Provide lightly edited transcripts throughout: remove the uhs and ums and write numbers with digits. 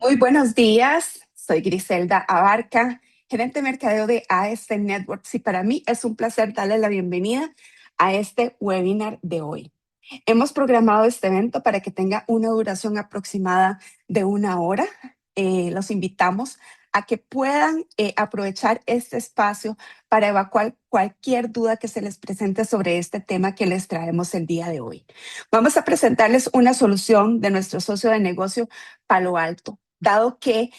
Muy buenos días, soy Griselda Abarca, gerente de mercadeo de AS Networks y para mí es un placer darle la bienvenida a este webinar de hoy. Hemos programado este evento para que tenga una duración aproximada de 1 hora. Los invitamos a que puedan aprovechar este espacio para evacuar cualquier duda que se les presente sobre este tema que les traemos el día de hoy. Vamos a presentarles una solución de nuestro socio de negocio Palo Alto, dado que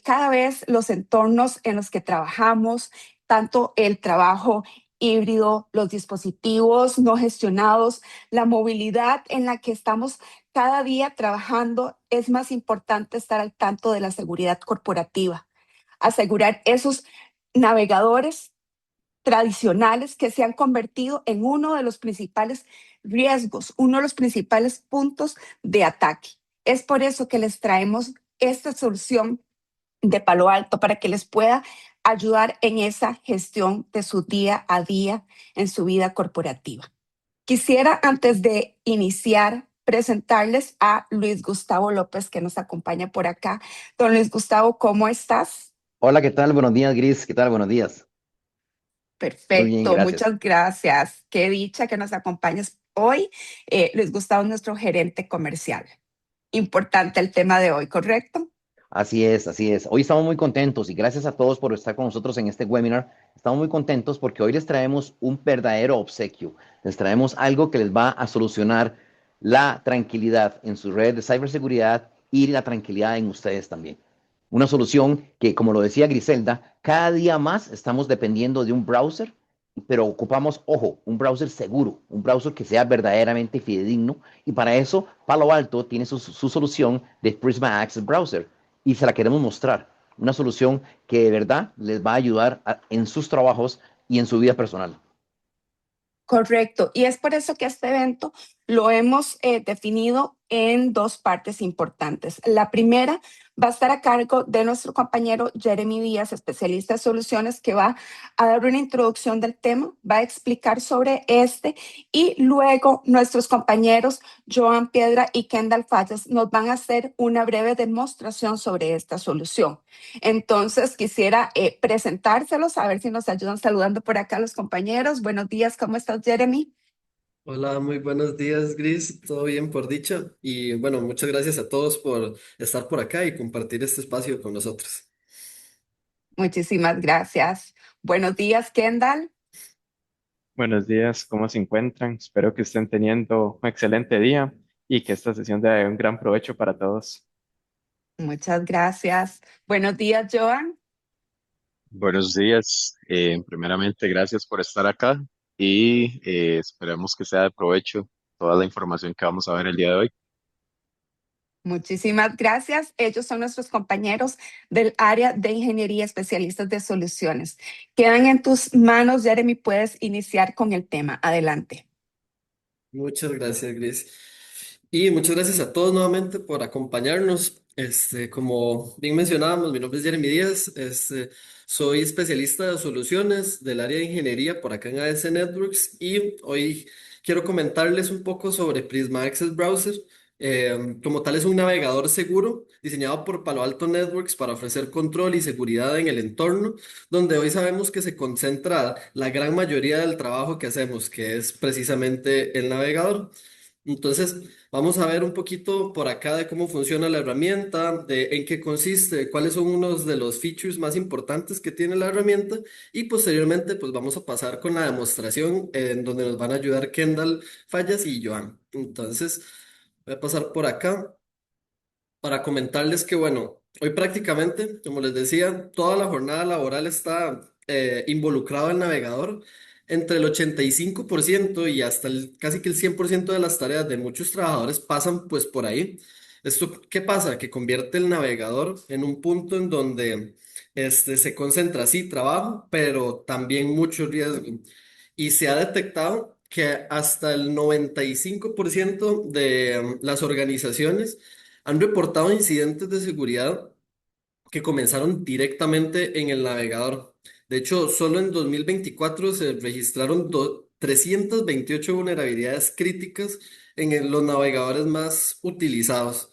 cada vez los entornos en los que trabajamos, tanto el trabajo híbrido, los dispositivos no gestionados, la movilidad en la que estamos cada día trabajando, es más importante estar al tanto de la seguridad corporativa, asegurar esos navegadores tradicionales que se han convertido en uno de los principales riesgos, uno de los principales puntos de ataque. Es por eso que les traemos esta solución de Palo Alto para que les pueda ayudar en esa gestión de su día a día en su vida corporativa. Quisiera, antes de iniciar, presentarles a Luis Gustavo López, que nos acompaña por acá. Don Luis Gustavo, ¿cómo estás? Hola, ¿qué tal? Buenos días, Gris. ¿Qué tal? Buenos días. Muy bien, Perfecto, gracias. muchas gracias. Qué dicha que nos acompañes hoy. Luis Gustavo es nuestro gerente comercial. Importante el tema de hoy, ¿correcto? Así es, así es. Hoy estamos muy contentos y gracias a todos por estar con nosotros en este webinar. Estamos muy contentos porque hoy les traemos un verdadero obsequio. Les traemos algo que les va a solucionar la tranquilidad en su red de ciberseguridad y la tranquilidad en ustedes también. Una solución que, como lo decía Griselda, cada día más estamos dependiendo de un browser, pero ocupamos, ojo, un browser seguro, un browser que sea verdaderamente fidedigno. Y para eso, Palo Alto tiene su solución de Prisma Access Browser y se la queremos mostrar. Una solución que de verdad les va a ayudar en sus trabajos y en su vida personal. Correcto, y es por eso que este evento lo hemos definido en dos partes importantes. La primera va a estar a cargo de nuestro compañero Jeremy Díaz, especialista de soluciones, que va a dar una introducción del tema, va a explicar sobre este y luego nuestros compañeros Joan Piedra y Kendall Fallas nos van a hacer una breve demostración sobre esta solución. Entonces, quisiera presentárselos, a ver si nos ayudan saludando por acá los compañeros. Buenos días, ¿cómo estás, Jeremy? Hola, muy buenos días, Gris. ¿Todo bien por dicha? Y bueno, muchas gracias a todos por estar por acá y compartir este espacio con nosotros. Muchísimas gracias. Buenos días, Kendall. Buenos días, ¿cómo se encuentran? Espero que estén teniendo un excelente día y que esta sesión dé un gran provecho para todos. Muchas gracias. Buenos días, Joan. Buenos días. Primeramente, gracias por estar acá y esperemos que sea de provecho toda la información que vamos a ver el día de hoy. Muchísimas gracias. Ellos son nuestros compañeros del área de ingeniería, especialistas de soluciones. Quedan en tus manos, Jeremy. Puedes iniciar con el tema. Adelante. Muchas gracias, Gris. Y muchas gracias a todos nuevamente por acompañarnos. Como bien mencionábamos, mi nombre es Jeremy Díaz. Soy especialista de soluciones del área de ingeniería por acá en AS Networks y hoy quiero comentarles un poco sobre Prisma Access Browser. Como tal, es un navegador seguro diseñado por Palo Alto Networks para ofrecer control y seguridad en el entorno, donde hoy sabemos que se concentra la gran mayoría del trabajo que hacemos, que es precisamente el navegador. Entonces, vamos a ver un poquito por acá de cómo funciona la herramienta, de en qué consiste, cuáles son unos de los features más importantes que tiene la herramienta y posteriormente pues vamos a pasar con la demostración en donde nos van a ayudar Kendall Fallas y Joan. Entonces, voy a pasar por acá para comentarles que, bueno, hoy prácticamente, como les decía, toda la jornada laboral está involucrado el navegador. Entre el 85% y hasta casi que el 100% de las tareas de muchos trabajadores pasan pues por ahí. ¿Esto qué pasa? Que convierte el navegador en un punto en donde se concentra, sí, trabajo, pero también mucho riesgo. Y se ha detectado que hasta el 95% de las organizaciones han reportado incidentes de seguridad que comenzaron directamente en el navegador. De hecho, solo en 2024 se registraron 328 vulnerabilidades críticas en los navegadores más utilizados.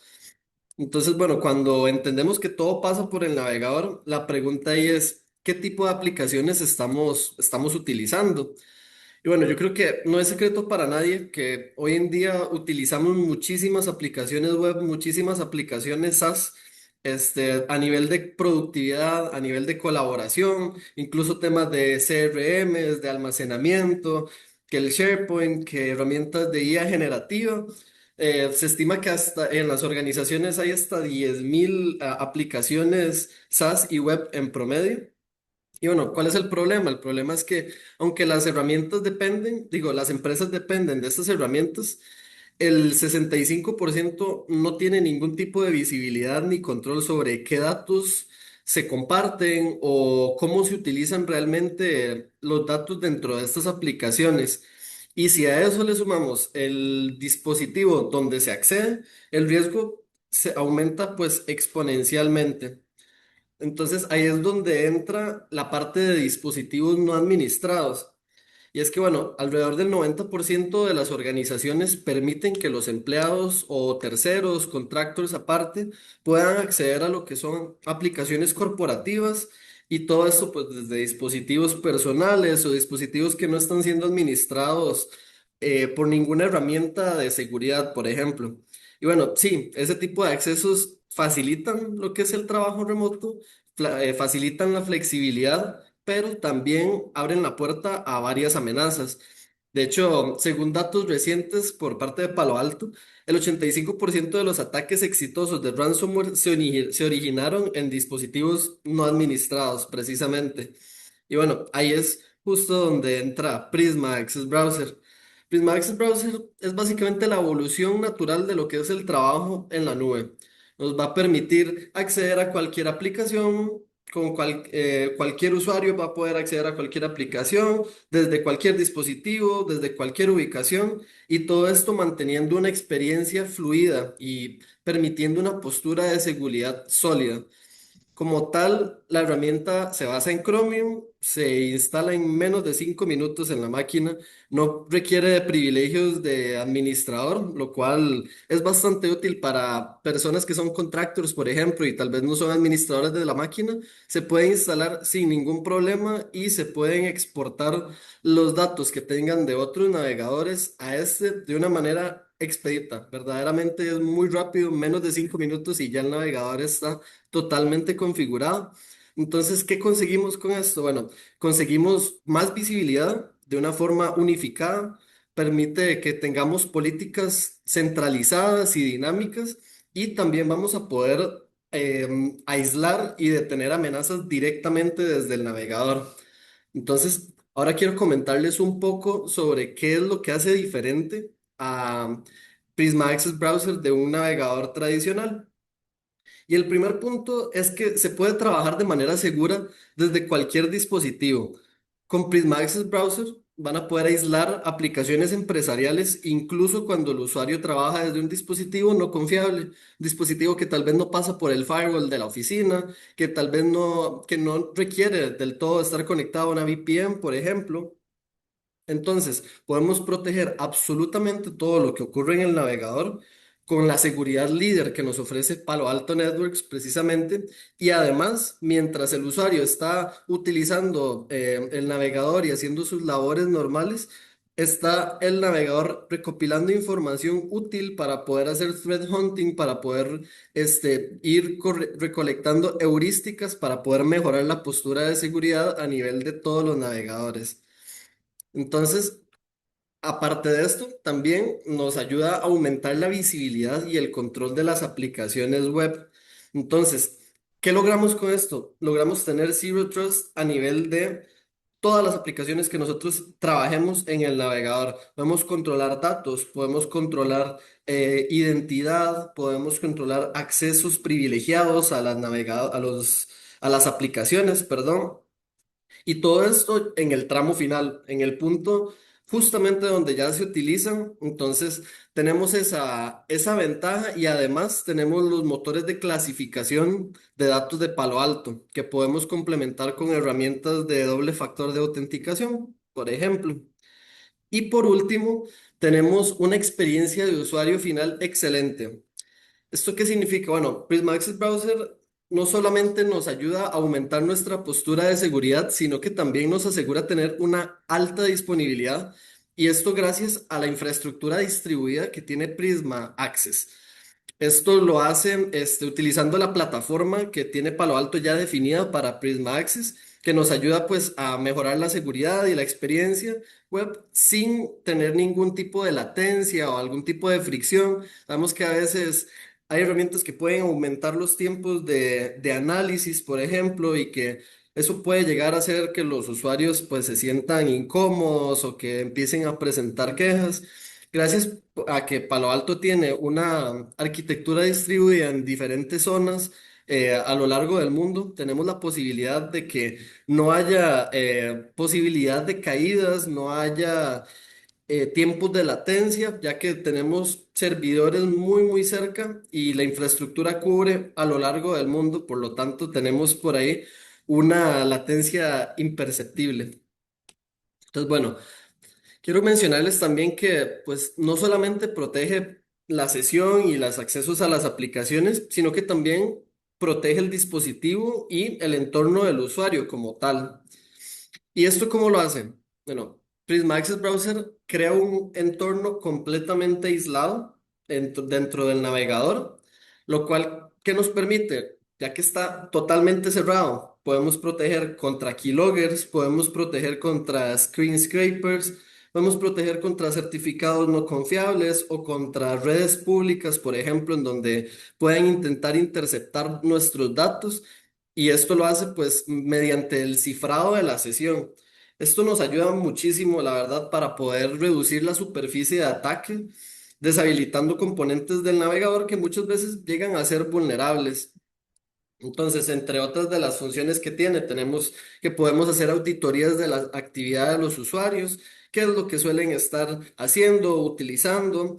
Entonces, bueno, cuando entendemos que todo pasa por el navegador, la pregunta ahí es, ¿qué tipo de aplicaciones estamos utilizando? Y bueno, yo creo que no es secreto para nadie que hoy en día utilizamos muchísimas aplicaciones web, muchísimas aplicaciones SaaS, a nivel de productividad, a nivel de colaboración, incluso temas de CRMs, de almacenamiento, que el SharePoint, que herramientas de IA generativa. Se estima que hasta en las organizaciones hay hasta 10.000 aplicaciones SaaS y web en promedio. Y bueno, ¿cuál es el problema? El problema es que aunque las herramientas dependen, digo, las empresas dependen de estas herramientas, el 65% no tiene ningún tipo de visibilidad ni control sobre qué datos se comparten o cómo se utilizan realmente los datos dentro de estas aplicaciones. Y si a eso le sumamos el dispositivo donde se accede, el riesgo se aumenta pues exponencialmente. Entonces ahí es donde entra la parte de dispositivos no administrados. Y es que, bueno, alrededor del 90% de las organizaciones permiten que los empleados o terceros, contractors aparte, puedan acceder a lo que son aplicaciones corporativas y todo esto pues desde dispositivos personales o dispositivos que no están siendo administrados por ninguna herramienta de seguridad, por ejemplo. Y bueno, sí, ese tipo de accesos facilitan lo que es el trabajo remoto, facilitan la flexibilidad, pero también abren la puerta a varias amenazas. De hecho, según datos recientes por parte de Palo Alto, el 85% de los ataques exitosos de ransomware se originaron en dispositivos no administrados, precisamente. Y bueno, ahí es justo donde entra Prisma Access Browser. Prisma Access Browser es básicamente la evolución natural de lo que es el trabajo en la nube. Nos va a permitir acceder a cualquier aplicación, cualquier usuario va a poder acceder a cualquier aplicación, desde cualquier dispositivo, desde cualquier ubicación, y todo esto manteniendo una experiencia fluida y permitiendo una postura de seguridad sólida. Como tal, la herramienta se basa en Chromium, se instala en menos de 5 minutos en la máquina, no requiere de privilegios de administrador, lo cual es bastante útil para personas que son contractors, por ejemplo, y tal vez no son administradores de la máquina. Se puede instalar sin ningún problema y se pueden exportar los datos que tengan de otros navegadores a este de una manera expedita. Verdaderamente es muy rápido, menos de 5 minutos y ya el navegador está totalmente configurado. Entonces, ¿qué conseguimos con esto? Bueno, conseguimos más visibilidad de una forma unificada, permite que tengamos políticas centralizadas y dinámicas y también vamos a poder aislar y detener amenazas directamente desde el navegador. Entonces, ahora quiero comentarles un poco sobre qué es lo que hace diferente a Prisma Access Browser de un navegador tradicional. Y el primer punto es que se puede trabajar de manera segura desde cualquier dispositivo. Con Prisma Access Browser van a poder aislar aplicaciones empresariales incluso cuando el usuario trabaja desde un dispositivo no confiable, un dispositivo que tal vez no pasa por el firewall de la oficina, que tal vez que no requiere del todo estar conectado a una VPN, por ejemplo. Entonces, podemos proteger absolutamente todo lo que ocurre en el navegador con la seguridad líder que nos ofrece Palo Alto Networks precisamente. Y además, mientras el usuario está utilizando el navegador y haciendo sus labores normales, está el navegador recopilando información útil para poder hacer threat hunting, para poder ir recolectando heurísticas para poder mejorar la postura de seguridad a nivel de todos los navegadores. Entonces, aparte de esto, también nos ayuda a aumentar la visibilidad y el control de las aplicaciones web. Entonces, ¿qué logramos con esto? Logramos tener Zero Trust a nivel de todas las aplicaciones que nosotros trabajemos en el navegador. Podemos controlar datos, podemos controlar identidad, podemos controlar accesos privilegiados a a las aplicaciones, perdón. Y todo esto en el tramo final, en el punto justamente donde ya se utilizan. Entonces, tenemos esa ventaja y además tenemos los motores de clasificación de datos de Palo Alto que podemos complementar con herramientas de doble factor de autenticación, por ejemplo. Y por último, tenemos una experiencia de usuario final excelente. ¿Esto qué significa? Bueno, Prisma Access Browser no solamente nos ayuda a aumentar nuestra postura de seguridad, sino que también nos asegura tener una alta disponibilidad, y esto gracias a la infraestructura distribuida que tiene Prisma Access. Esto lo hacen utilizando la plataforma que tiene Palo Alto ya definida para Prisma Access, que nos ayuda pues a mejorar la seguridad y la experiencia web sin tener ningún tipo de latencia o algún tipo de fricción. Sabemos que a veces hay herramientas que pueden aumentar los tiempos de análisis, por ejemplo, y que eso puede llegar a hacer que los usuarios pues se sientan incómodos o que empiecen a presentar quejas. Gracias a que Palo Alto tiene una arquitectura distribuida en diferentes zonas a lo largo del mundo, tenemos la posibilidad de que no haya posibilidad de caídas, no haya tiempos de latencia, ya que tenemos servidores muy cerca y la infraestructura cubre a lo largo del mundo, por lo tanto tenemos por ahí una latencia imperceptible. Entonces, bueno. Quiero mencionarles también que, pues, no solamente protege la sesión y los accesos a las aplicaciones, sino que también protege el dispositivo y el entorno del usuario como tal. ¿Y esto cómo lo hace? Bueno, Prisma Access Browser crea un entorno completamente aislado dentro del navegador, lo cual, ¿qué nos permite? Ya que está totalmente cerrado, podemos proteger contra keyloggers, podemos proteger contra screen scrapers, podemos proteger contra certificados no confiables o contra redes públicas, por ejemplo, en donde pueden intentar interceptar nuestros datos. Y esto lo hace pues mediante el cifrado de la sesión. Esto nos ayuda muchísimo, la verdad, para poder reducir la superficie de ataque, deshabilitando componentes del navegador que muchas veces llegan a ser vulnerables. Entonces, entre otras de las funciones que tiene, tenemos que podemos hacer auditorías de la actividad de los usuarios, qué es lo que suelen estar haciendo, utilizando.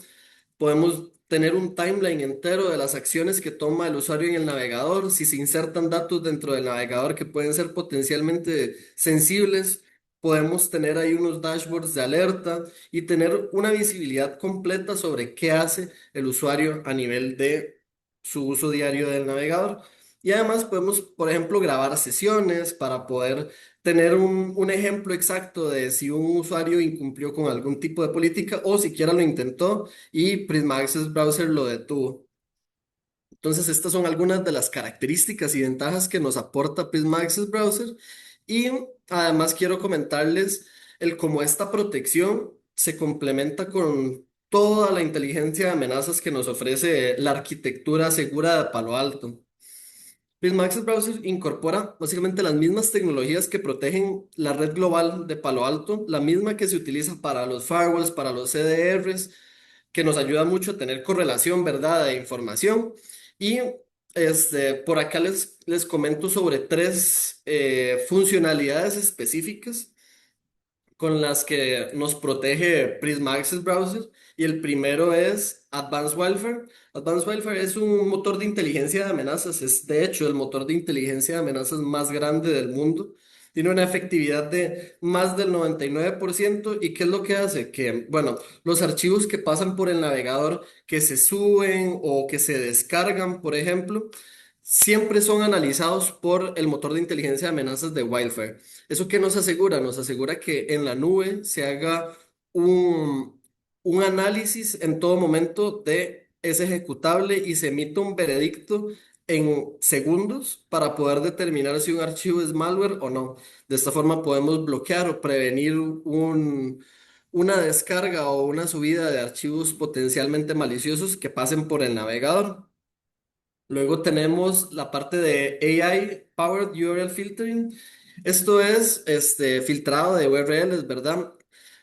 Podemos tener un timeline entero de las acciones que toma el usuario en el navegador, si se insertan datos dentro del navegador que pueden ser potencialmente sensibles. Podemos tener ahí unos dashboards de alerta y tener una visibilidad completa sobre qué hace el usuario a nivel de su uso diario del navegador. Y además podemos, por ejemplo, grabar sesiones para poder tener un ejemplo exacto de si un usuario incumplió con algún tipo de política o siquiera lo intentó y Prisma Access Browser lo detuvo. Entonces, estas son algunas de las características y ventajas que nos aporta Prisma Access Browser. Y además quiero comentarles el cómo esta protección se complementa con toda la inteligencia de amenazas que nos ofrece la arquitectura segura de Palo Alto. Prisma Access Browser incorpora básicamente las mismas tecnologías que protegen la red global de Palo Alto, la misma que se utiliza para los firewalls, para los CDRs, que nos ayuda mucho a tener correlación, ¿verdad?, de información. Y por acá les comento sobre tres funcionalidades específicas con las que nos protege Prisma Access Browser. Y el primero es Advanced Wildfire. Advanced Wildfire es un motor de inteligencia de amenazas. Es de hecho el motor de inteligencia de amenazas más grande del mundo. Tiene una efectividad de más del 99%. ¿Y qué es lo que hace? Que, bueno, los archivos que pasan por el navegador, que se suben o que se descargan, por ejemplo, siempre son analizados por el motor de inteligencia de amenazas de Wildfire. ¿Eso qué nos asegura? Nos asegura que en la nube se haga un, un análisis en todo momento de ese ejecutable y se emita un veredicto en segundos para poder determinar si un archivo es malware o no. De esta forma podemos bloquear o prevenir una descarga o una subida de archivos potencialmente maliciosos que pasen por el navegador. Luego tenemos la parte de AI Powered URL Filtering. Esto es filtrado de URLs, ¿verdad?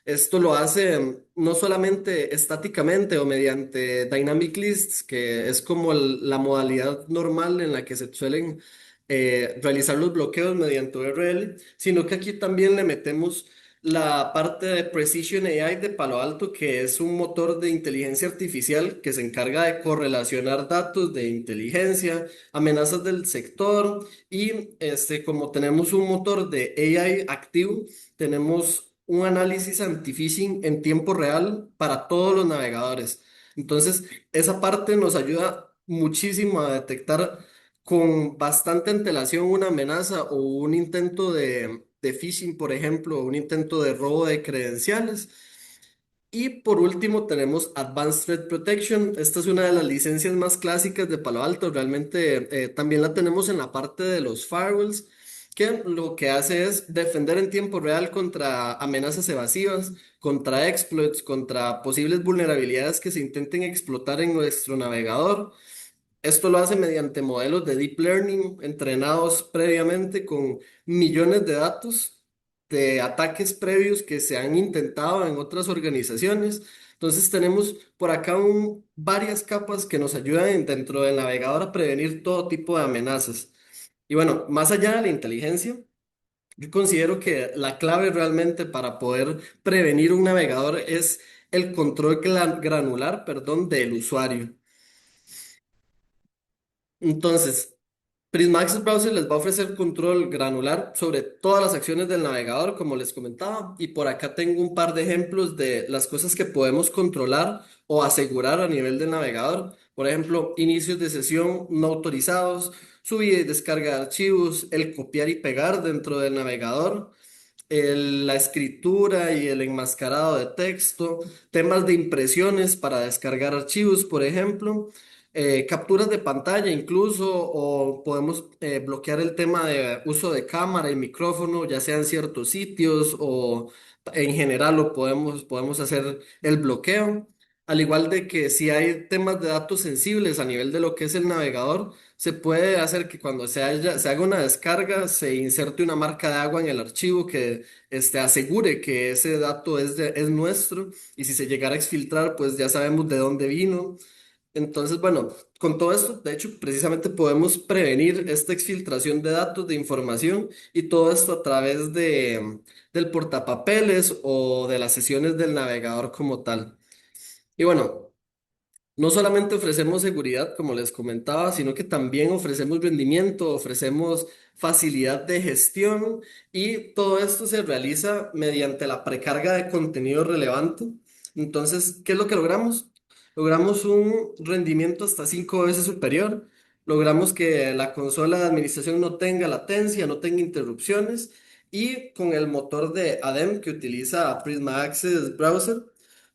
Esto lo hace no solamente estáticamente o mediante Dynamic Lists, que es como la modalidad normal en la que se suelen realizar los bloqueos mediante URL, sino que aquí también le metemos la parte de Precision AI de Palo Alto, que es un motor de inteligencia artificial que se encarga de correlacionar datos de inteligencia, amenazas del sector y como tenemos un motor de AI activo, tenemos un análisis anti-phishing en tiempo real para todos los navegadores. Entonces, esa parte nos ayuda muchísimo a detectar con bastante antelación una amenaza o un intento de phishing, por ejemplo, o un intento de robo de credenciales. Y por último tenemos Advanced Threat Protection. Esta es una de las licencias más clásicas de Palo Alto. Realmente también la tenemos en la parte de los firewalls, que lo que hace es defender en tiempo real contra amenazas evasivas, contra exploits, contra posibles vulnerabilidades que se intenten explotar en nuestro navegador. Esto lo hace mediante modelos de deep learning entrenados previamente con millones de datos de ataques previos que se han intentado en otras organizaciones. Entonces tenemos por acá varias capas que nos ayudan dentro del navegador a prevenir todo tipo de amenazas. Y bueno, más allá de la inteligencia, yo considero que la clave realmente para poder prevenir un navegador es el control granular, perdón, del usuario. Entonces, Prisma Access Browser les va a ofrecer control granular sobre todas las acciones del navegador, como les comentaba, y por acá tengo un par de ejemplos de las cosas que podemos controlar o asegurar a nivel del navegador. Por ejemplo, inicios de sesión no autorizados, subida y descarga de archivos, el copiar y pegar dentro del navegador, la escritura y el enmascarado de texto, temas de impresiones para descargar archivos, por ejemplo, capturas de pantalla incluso, o podemos bloquear el tema de uso de cámara y micrófono, ya sea en ciertos sitios o en general podemos hacer el bloqueo. Al igual de que si hay temas de datos sensibles a nivel de lo que es el navegador, se puede hacer que cuando se haga una descarga se inserte una marca de agua en el archivo que asegure que ese dato es nuestro, y si se llegara a exfiltrar, pues ya sabemos de dónde vino. Entonces, bueno, con todo esto, de hecho, precisamente podemos prevenir esta exfiltración de datos, de información, y todo esto a través del portapapeles o de las sesiones del navegador como tal. Y bueno, no solamente ofrecemos seguridad, como les comentaba, sino que también ofrecemos rendimiento, ofrecemos facilidad de gestión, y todo esto se realiza mediante la precarga de contenido relevante. Entonces, ¿qué es lo que logramos? Logramos un rendimiento hasta 5 veces superior. Logramos que la consola de administración no tenga latencia, no tenga interrupciones, y con el motor de ADEM que utiliza Prisma Access Browser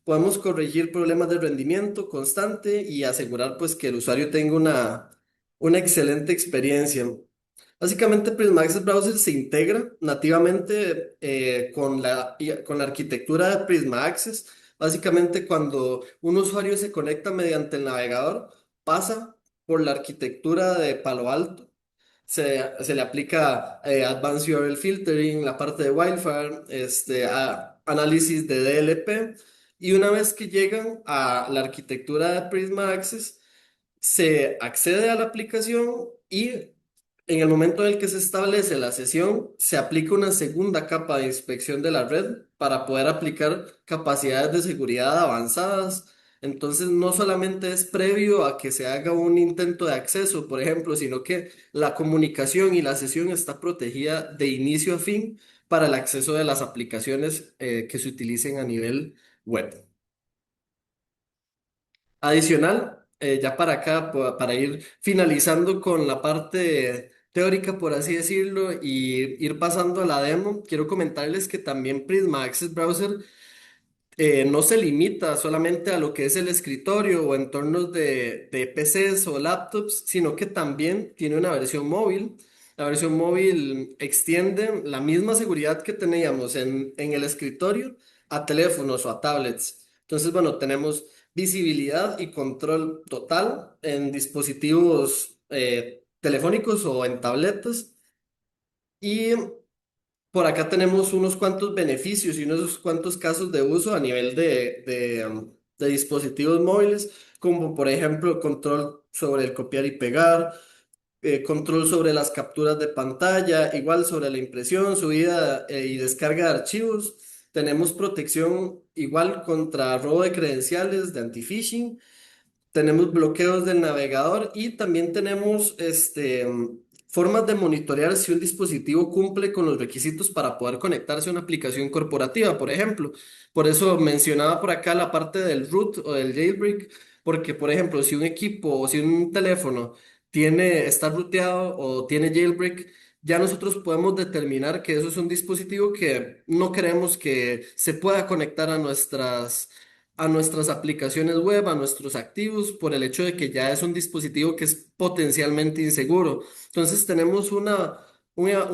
podemos corregir problemas de rendimiento constante y asegurar pues que el usuario tenga una excelente experiencia. Básicamente Prisma Access Browser se integra nativamente con la arquitectura de Prisma Access. Básicamente cuando un usuario se conecta mediante el navegador, pasa por la arquitectura de Palo Alto. Se le aplica Advanced URL Filtering, la parte de Wildfire, análisis de DLP, y una vez que llegan a la arquitectura de Prisma Access, se accede a la aplicación, y en el momento en el que se establece la sesión, se aplica una segunda capa de inspección de la red para poder aplicar capacidades de seguridad avanzadas. Entonces, no solamente es previo a que se haga un intento de acceso, por ejemplo, sino que la comunicación y la sesión está protegida de inicio a fin para el acceso de las aplicaciones que se utilicen a nivel web. Adicional, ya para acá, para ir finalizando con la parte teórica, por así decirlo, y ir pasando a la demo, quiero comentarles que también Prisma Access Browser no se limita solamente a lo que es el escritorio o entornos de PCs o laptops, sino que también tiene una versión móvil. La versión móvil extiende la misma seguridad que teníamos en el escritorio a teléfonos o a tablets. Entonces, bueno, tenemos visibilidad y control total en dispositivos telefónicos o en tabletas. Y por acá tenemos unos cuantos beneficios y unos cuantos casos de uso a nivel de dispositivos móviles, como por ejemplo control sobre el copiar y pegar, control sobre las capturas de pantalla, igual sobre la impresión, subida y descarga de archivos. Tenemos protección igual contra robo de credenciales, de anti-phishing. Tenemos bloqueos del navegador, y también tenemos formas de monitorear si un dispositivo cumple con los requisitos para poder conectarse a una aplicación corporativa, por ejemplo. Por eso mencionaba por acá la parte del root o del jailbreak, Porque, por ejemplo, si un equipo o si un teléfono está ruteado o tiene jailbreak, ya nosotros podemos determinar que eso es un dispositivo que no queremos que se pueda conectar a nuestras aplicaciones web, a nuestros activos, por el hecho de que ya es un dispositivo que es potencialmente inseguro. Entonces tenemos un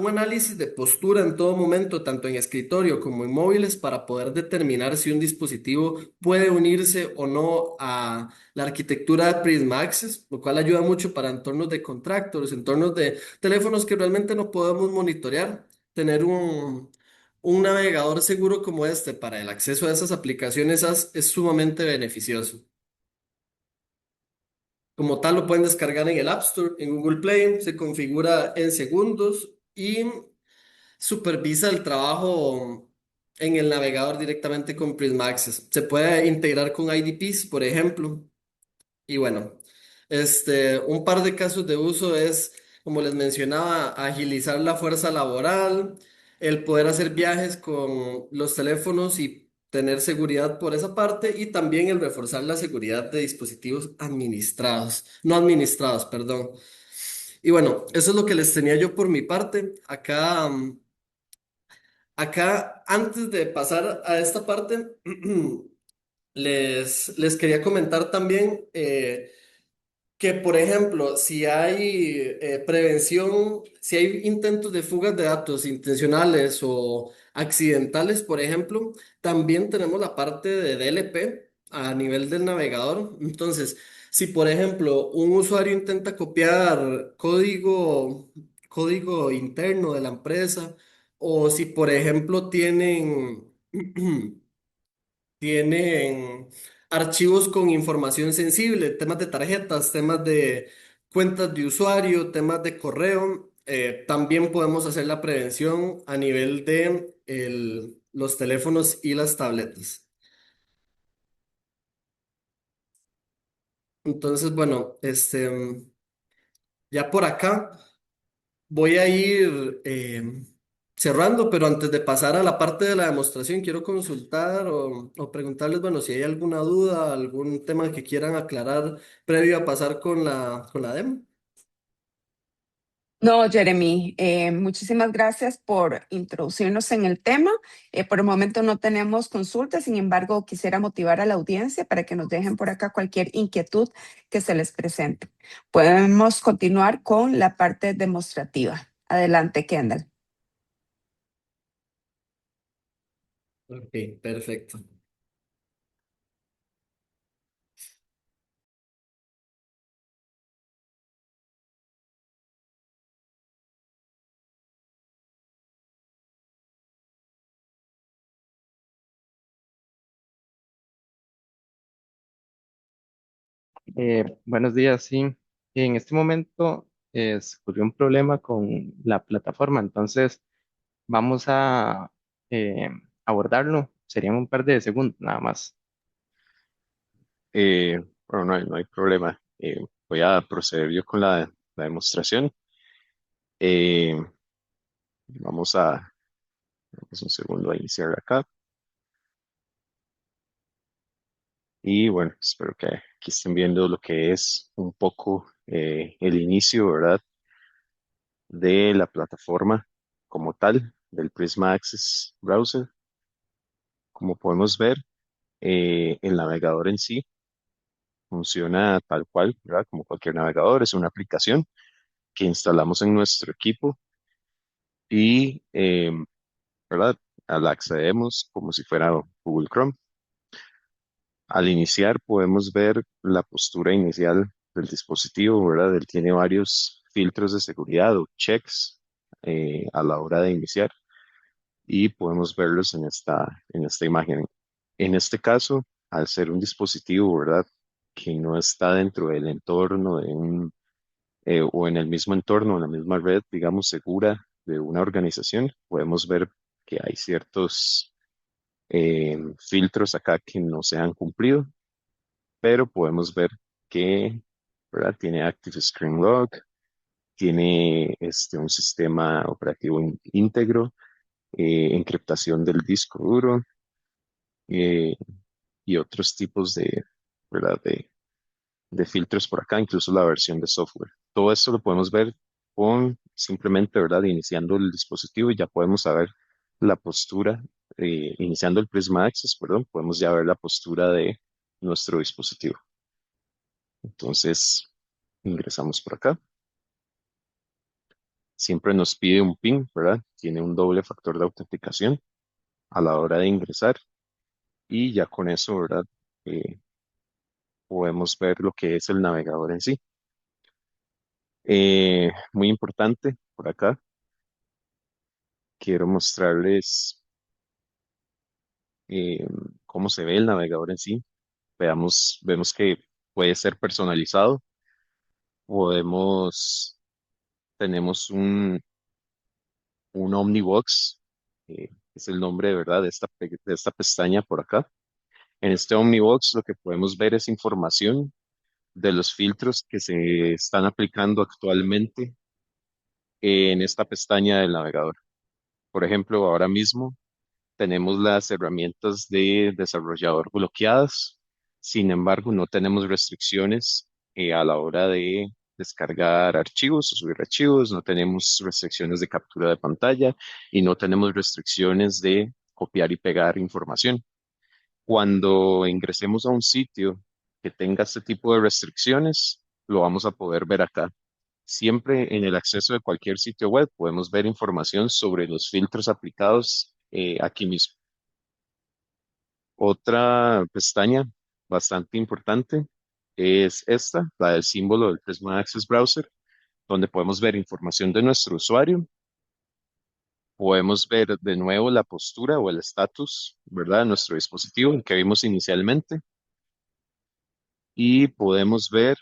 análisis de postura en todo momento, tanto en escritorio como en móviles, para poder determinar si un dispositivo puede unirse o no a la arquitectura de Prisma Access, lo cual ayuda mucho para entornos de contractors, entornos de teléfonos que realmente no podemos monitorear. Tener un navegador seguro como este para el acceso a esas aplicaciones es sumamente beneficioso. Como tal, lo pueden descargar en el App Store, en Google Play, se configura en segundos y supervisa el trabajo en el navegador directamente con Prisma Access. Se puede integrar con IDPs, por ejemplo. Y bueno, un par de casos de uso es, como les mencionaba, agilizar la fuerza laboral, el poder hacer viajes con los teléfonos y tener seguridad por esa parte, y también el reforzar la seguridad de dispositivos administrados, no administrados, perdón. Y bueno, eso es lo que les tenía yo por mi parte. Acá, antes de pasar a esta parte, les quería comentar también que, por ejemplo, si hay prevención, si hay intentos de fugas de datos intencionales o accidentales, por ejemplo, también tenemos la parte de DLP a nivel del navegador. Entonces, si, por ejemplo, un usuario intenta copiar código interno de la empresa, o si, por ejemplo, tienen archivos con información sensible, temas de tarjetas, temas de cuentas de usuario, temas de correo. También podemos hacer la prevención a nivel de los teléfonos y las tabletas. Entonces, bueno, ya por acá. Voy a ir cerrando, pero antes de pasar a la parte de la demostración, quiero consultar o preguntarles, bueno, si hay alguna duda, algún tema que quieran aclarar previo a pasar con la demo. No, Jeremy, muchísimas gracias por introducirnos en el tema. Por el momento no tenemos consultas, sin embargo, quisiera motivar a la audiencia para que nos dejen por acá cualquier inquietud que se les presente. Podemos continuar con la parte demostrativa. Adelante, Kendall. Ok, perfecto. Buenos días, sí. En este momento se ocurrió un problema con la plataforma, entonces vamos a eh, abordarlo. Serían un par de segundos nada más. Bueno, no hay problema. Voy a proceder yo con la demostración. Eh, vamos a, vamos un segundo a iniciar acá. Y bueno, espero que aquí estén viendo lo que es un poco el inicio, ¿verdad? De la plataforma como tal, del Prisma Access Browser. Como podemos ver, el navegador en sí funciona tal cual, ¿verdad? Como cualquier navegador, es una aplicación que instalamos en nuestro equipo y, ¿verdad? La accedemos como si fuera Google Chrome. Al iniciar podemos ver la postura inicial del dispositivo, ¿verdad? Él tiene varios filtros de seguridad o checks a la hora de iniciar y podemos verlos en esta imagen. En este caso, al ser un dispositivo, ¿verdad? Que no está dentro del entorno de o en el mismo entorno, en la misma red, digamos, segura de una organización, podemos ver que hay ciertos filtros acá que no se han cumplido, pero podemos ver que, ¿verdad? Tiene Active Screen Lock, tiene un sistema operativo íntegro, encriptación del disco duro eh, y otros tipos ¿verdad? de filtros por acá, incluso la versión de software. Todo esto lo podemos ver con simplemente, ¿verdad? Iniciando el dispositivo y ya podemos saber la postura, iniciando el Prisma Access, perdón, podemos ya ver la postura de nuestro dispositivo. Entonces, ingresamos por acá. Siempre nos pide un PIN, ¿verdad? Tiene un doble factor de autenticación a la hora de ingresar y ya con eso, ¿verdad? Eh, Podemos ver lo que es el navegador en sí. Muy importante por acá, quiero mostrarles eh, cómo se ve el navegador en sí. Vemos que puede ser personalizado. Podemos, tenemos un Omnibox, es el nombre de verdad de de esta pestaña por acá. En este Omnibox lo que podemos ver es información de los filtros que se están aplicando actualmente en esta pestaña del navegador. Por ejemplo, ahora mismo tenemos las herramientas de desarrollador bloqueadas. Sin embargo, no tenemos restricciones a la hora de descargar archivos o subir archivos, no tenemos restricciones de captura de pantalla y no tenemos restricciones de copiar y pegar información. Cuando ingresemos a un sitio que tenga este tipo de restricciones, lo vamos a poder ver acá. Siempre en el acceso de cualquier sitio web podemos ver información sobre los filtros aplicados aquí mismo. Otra pestaña bastante importante es esta, la del símbolo del Prisma Access Browser, donde podemos ver información de nuestro usuario, podemos ver de nuevo la postura o el estatus, ¿verdad?, de nuestro dispositivo, el que vimos inicialmente, y podemos ver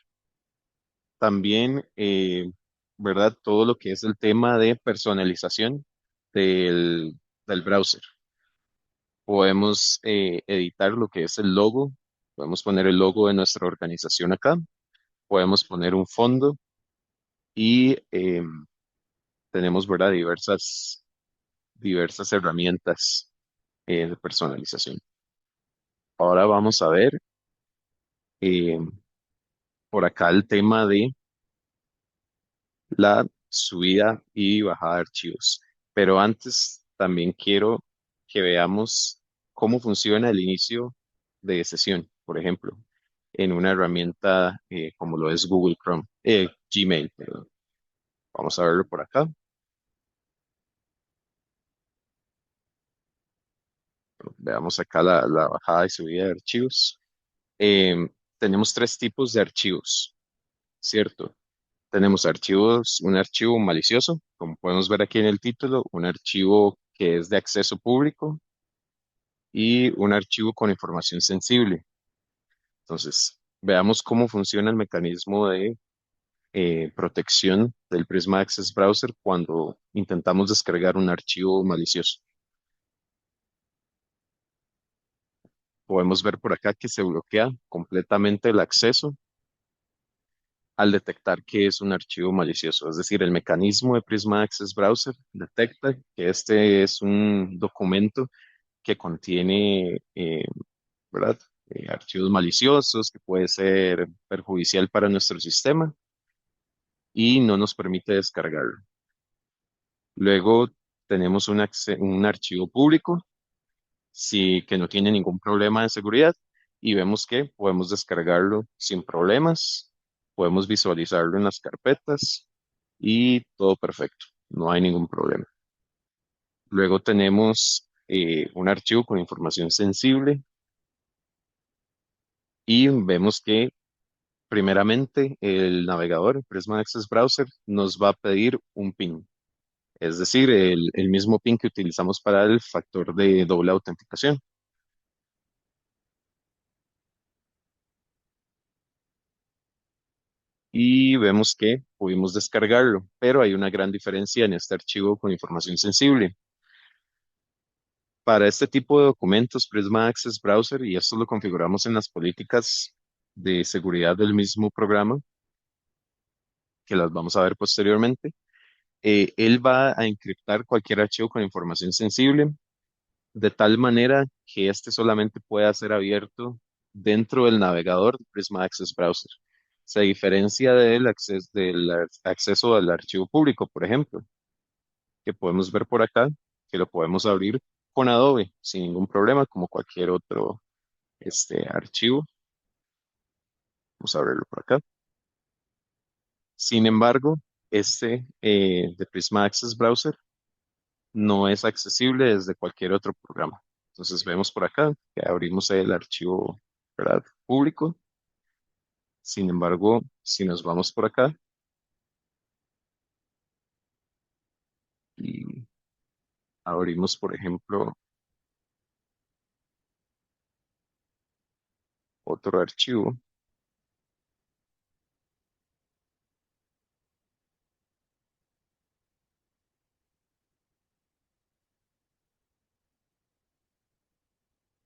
también, ¿verdad?, todo lo que es el tema de personalización del, del browser. Podemos editar lo que es el logo, podemos poner el logo de nuestra organización acá, podemos poner un fondo y tenemos, ¿verdad?, diversas herramientas de personalización. Ahora vamos a ver eh, por acá el tema de la subida y bajada de archivos. Pero antes también quiero que veamos cómo funciona el inicio de sesión, por ejemplo, en una herramienta como lo es Google Chrome, Gmail, perdón. Vamos a verlo por acá. Veamos acá la bajada y subida de archivos. Em, Tenemos tres tipos de archivos, ¿cierto? Tenemos archivos, un archivo malicioso, como podemos ver aquí en el título, un archivo que es de acceso público y un archivo con información sensible. Entonces, veamos cómo funciona el mecanismo de protección del Prisma Access Browser cuando intentamos descargar un archivo malicioso. Podemos ver por acá que se bloquea completamente el acceso al detectar que es un archivo malicioso. Es decir, el mecanismo de Prisma Access Browser detecta que este es un documento que contiene, ¿verdad? Archivos maliciosos, que puede ser perjudicial para nuestro sistema y no nos permite descargarlo. Luego tenemos un archivo público, sí, que no tiene ningún problema de seguridad y vemos que podemos descargarlo sin problemas, podemos visualizarlo en las carpetas y todo perfecto, no hay ningún problema. Luego tenemos un archivo con información sensible y vemos que primeramente el navegador, el Prisma Access Browser, nos va a pedir un PIN, es decir, el mismo PIN que utilizamos para el factor de doble autenticación. Y vemos que pudimos descargarlo, pero hay una gran diferencia en este archivo con información sensible. Para este tipo de documentos, Prisma Access Browser, y esto lo configuramos en las políticas de seguridad del mismo programa, que las vamos a ver posteriormente, él va a encriptar cualquier archivo con información sensible de tal manera que este solamente pueda ser abierto dentro del navegador de Prisma Access Browser. Se diferencia del acceso al archivo público, por ejemplo, que podemos ver por acá, que lo podemos abrir con Adobe sin ningún problema, como cualquier otro archivo. Vamos a abrirlo por acá. Sin embargo, de Prisma Access Browser no es accesible desde cualquier otro programa. Entonces vemos por acá que abrimos el archivo, ¿verdad?, público. Sin embargo, si nos vamos por acá y abrimos, por ejemplo, otro archivo,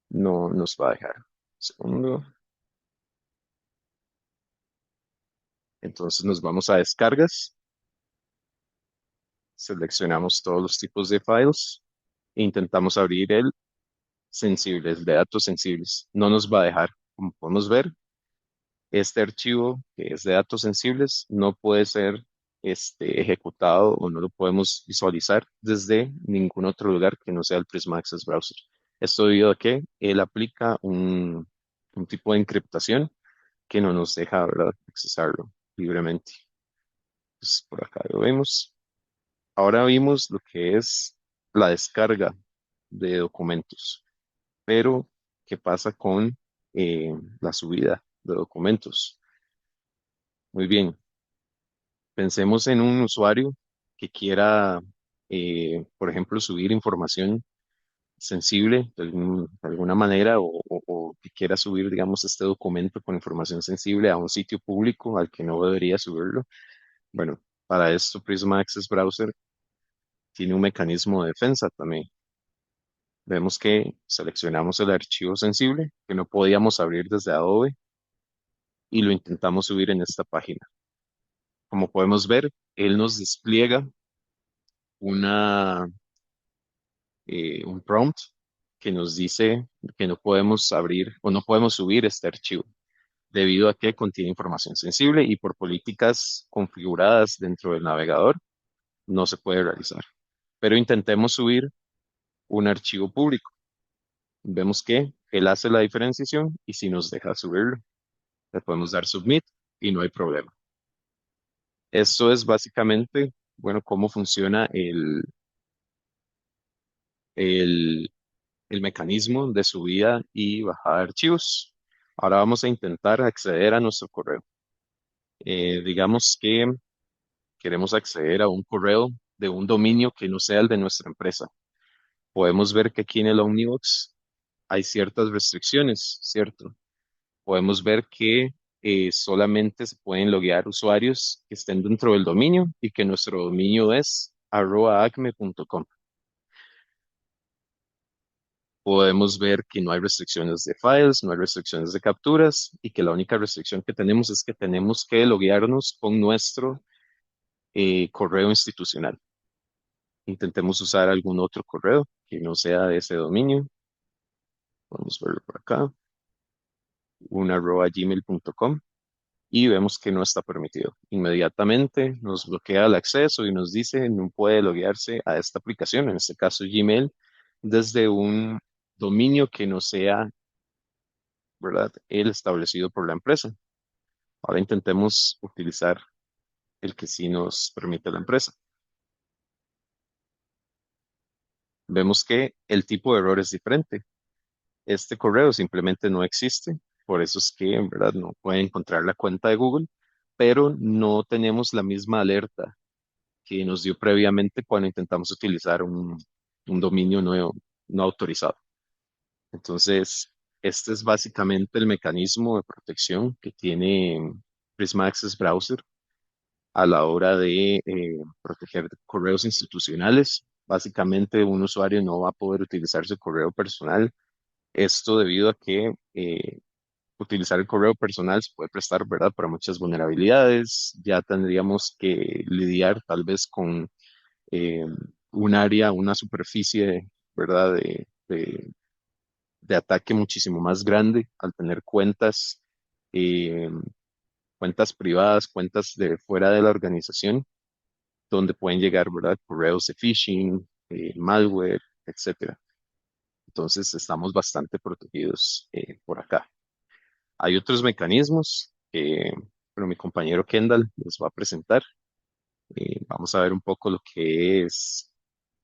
no nos va a dejar. Segundo. Entonces nos vamos a descargas, seleccionamos todos los tipos de files e intentamos abrir el sensible, el de datos sensibles. No nos va a dejar. Como podemos ver, este archivo que es de datos sensibles no puede ser ejecutado o no lo podemos visualizar desde ningún otro lugar que no sea el Prisma Access Browser. Esto debido a que él aplica un tipo de encriptación que no nos deja, ¿verdad?, accesarlo libremente. Pues por acá lo vemos. Ahora vimos lo que es la descarga de documentos, pero ¿qué pasa con la subida de documentos? Muy bien, pensemos en un usuario que quiera, por ejemplo, subir información sensible de alguna manera o que quiera subir, digamos, este documento con información sensible a un sitio público al que no debería subirlo. Bueno, para esto Prisma Access Browser tiene un mecanismo de defensa también. Vemos que seleccionamos el archivo sensible que no podíamos abrir desde Adobe y lo intentamos subir en esta página. Como podemos ver, él nos despliega una, un prompt que nos dice que no podemos abrir o no podemos subir este archivo debido a que contiene información sensible y por políticas configuradas dentro del navegador no se puede realizar. Pero intentemos subir un archivo público. Vemos que él hace la diferenciación y si nos deja subirlo, le podemos dar submit y no hay problema. Esto es básicamente, bueno, cómo funciona el, el mecanismo de subida y bajada de archivos. Ahora vamos a intentar acceder a nuestro correo. Digamos que queremos acceder a un correo de un dominio que no sea el de nuestra empresa. Podemos ver que aquí en el Omnibox hay ciertas restricciones, ¿cierto? Podemos ver que solamente se pueden loguear usuarios que estén dentro del dominio y que nuestro dominio es @acme.com. Podemos ver que no hay restricciones de files, no hay restricciones de capturas y que la única restricción que tenemos es que tenemos que loguearnos con nuestro correo institucional. Intentemos usar algún otro correo que no sea de ese dominio. Podemos verlo por acá, un @gmail.com. Y vemos que no está permitido. Inmediatamente nos bloquea el acceso y nos dice no puede loguearse a esta aplicación, en este caso Gmail, desde un dominio que no sea, ¿verdad?, el establecido por la empresa. Ahora intentemos utilizar el que sí nos permite la empresa. Vemos que el tipo de error es diferente. Este correo simplemente no existe, por eso es que en verdad no puede encontrar la cuenta de Google, pero no tenemos la misma alerta que nos dio previamente cuando intentamos utilizar un dominio nuevo, no autorizado. Entonces, este es básicamente el mecanismo de protección que tiene Prisma Access Browser a la hora de proteger correos institucionales. Básicamente, un usuario no va a poder utilizar su correo personal. Esto debido a que utilizar el correo personal se puede prestar, ¿verdad?, para muchas vulnerabilidades. Ya tendríamos que lidiar tal vez con eh, un área, una superficie, ¿verdad?, de ataque muchísimo más grande al tener cuentas eh, cuentas privadas, cuentas de fuera de la organización, donde pueden llegar, ¿verdad? Correos de phishing, malware, etcétera. Entonces estamos bastante protegidos por acá. Hay otros mecanismos que, bueno, mi compañero Kendall les va a presentar. Vamos a ver un poco lo que es,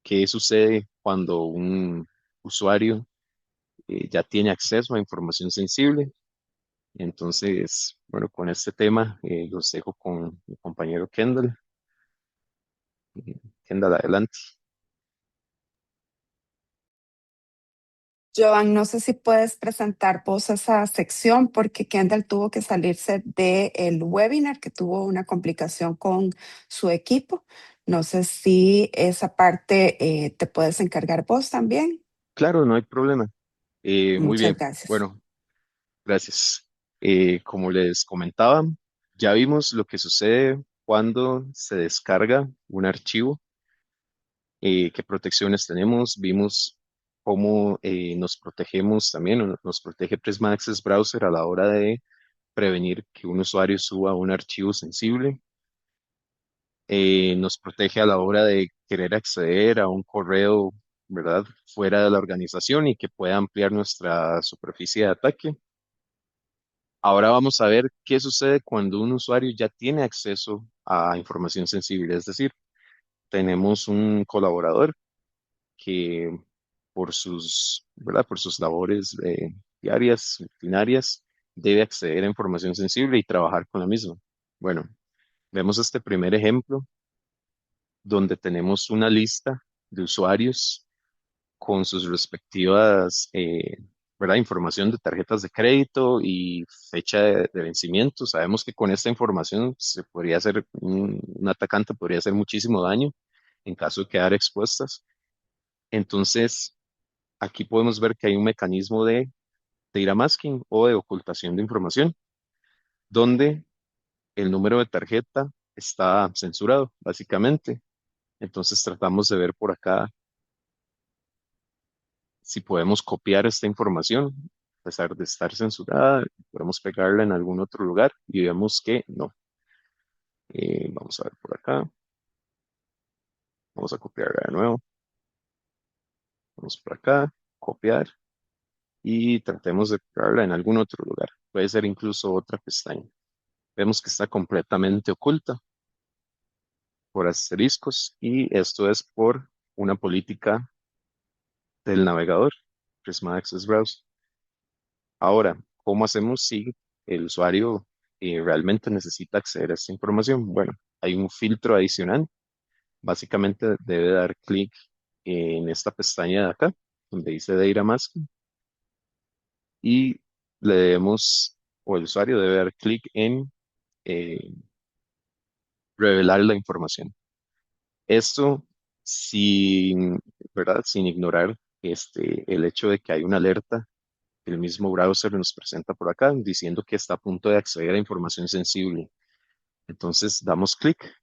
qué sucede cuando un usuario ya tiene acceso a información sensible. Entonces, bueno, con este tema los dejo con mi compañero Kendall. Kendall, adelante. Joan, no sé si puedes presentar vos esa sección porque Kendall tuvo que salirse del webinar, que tuvo una complicación con su equipo. No sé si esa parte te puedes encargar vos también. Claro, no hay problema. Muy Muchas bien. gracias. Bueno, gracias. Como les comentaba, ya vimos lo que sucede cuando se descarga un archivo, qué protecciones tenemos, vimos cómo nos protegemos también, o nos protege Prisma Access Browser a la hora de prevenir que un usuario suba un archivo sensible, nos protege a la hora de querer acceder a un correo, ¿verdad? Fuera de la organización y que pueda ampliar nuestra superficie de ataque. Ahora vamos a ver qué sucede cuando un usuario ya tiene acceso a información sensible. Es decir, tenemos un colaborador que ¿verdad? Por sus labores diarias, rutinarias, debe acceder a información sensible y trabajar con la misma. Bueno, vemos este primer ejemplo donde tenemos una lista de usuarios con sus respectivas, ¿verdad? Información de tarjetas de crédito y fecha de vencimiento. Sabemos que con esta información se podría hacer, un atacante podría hacer muchísimo daño en caso de quedar expuestas. Entonces, aquí podemos ver que hay un mecanismo de data masking o de ocultación de información, donde el número de tarjeta está censurado, básicamente. Entonces, tratamos de ver por acá si podemos copiar esta información, a pesar de estar censurada, podemos pegarla en algún otro lugar y vemos que no. Vamos a ver por acá, vamos a copiarla de nuevo, vamos por acá, copiar y tratemos de pegarla en algún otro lugar. Puede ser incluso otra pestaña. Vemos que está completamente oculta por asteriscos y esto es por una política del navegador, Prisma Access Browser. Ahora, ¿cómo hacemos si el usuario realmente necesita acceder a esta información? Bueno, hay un filtro adicional. Básicamente debe dar clic en esta pestaña de acá, donde dice Data Masking, y le debemos, o el usuario debe dar clic en eh, revelar la información. Esto sin, ¿verdad? Sin ignorar el hecho de que hay una alerta que el mismo browser nos presenta por acá diciendo que está a punto de acceder a información sensible. Entonces damos clic,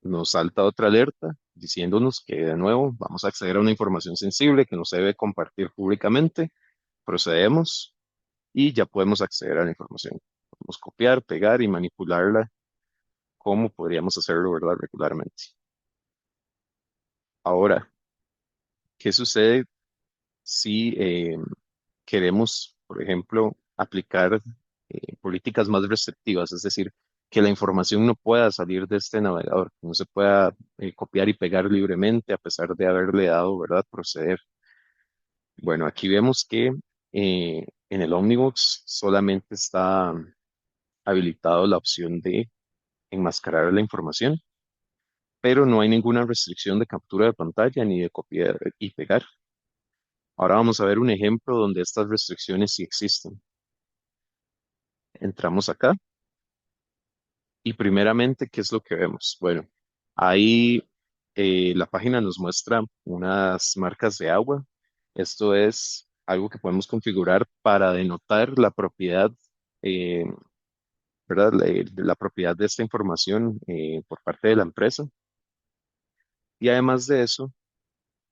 nos salta otra alerta diciéndonos que de nuevo vamos a acceder a una información sensible que no se debe compartir públicamente. Procedemos y ya podemos acceder a la información. Podemos copiar, pegar y manipularla como podríamos hacerlo, ¿verdad? Regularmente. Ahora, ¿qué sucede si queremos, por ejemplo, aplicar políticas más restrictivas? Es decir, que la información no pueda salir de este navegador, que no se pueda copiar y pegar libremente a pesar de haberle dado, ¿verdad?, proceder. Bueno, aquí vemos que en el Omnibox solamente está habilitado la opción de enmascarar la información, pero no hay ninguna restricción de captura de pantalla ni de copiar y pegar. Ahora vamos a ver un ejemplo donde estas restricciones sí existen. Entramos acá y primeramente, ¿qué es lo que vemos? Bueno, ahí la página nos muestra unas marcas de agua. Esto es algo que podemos configurar para denotar la propiedad, eh, ¿verdad? La propiedad de esta información por parte de la empresa. Y además de eso,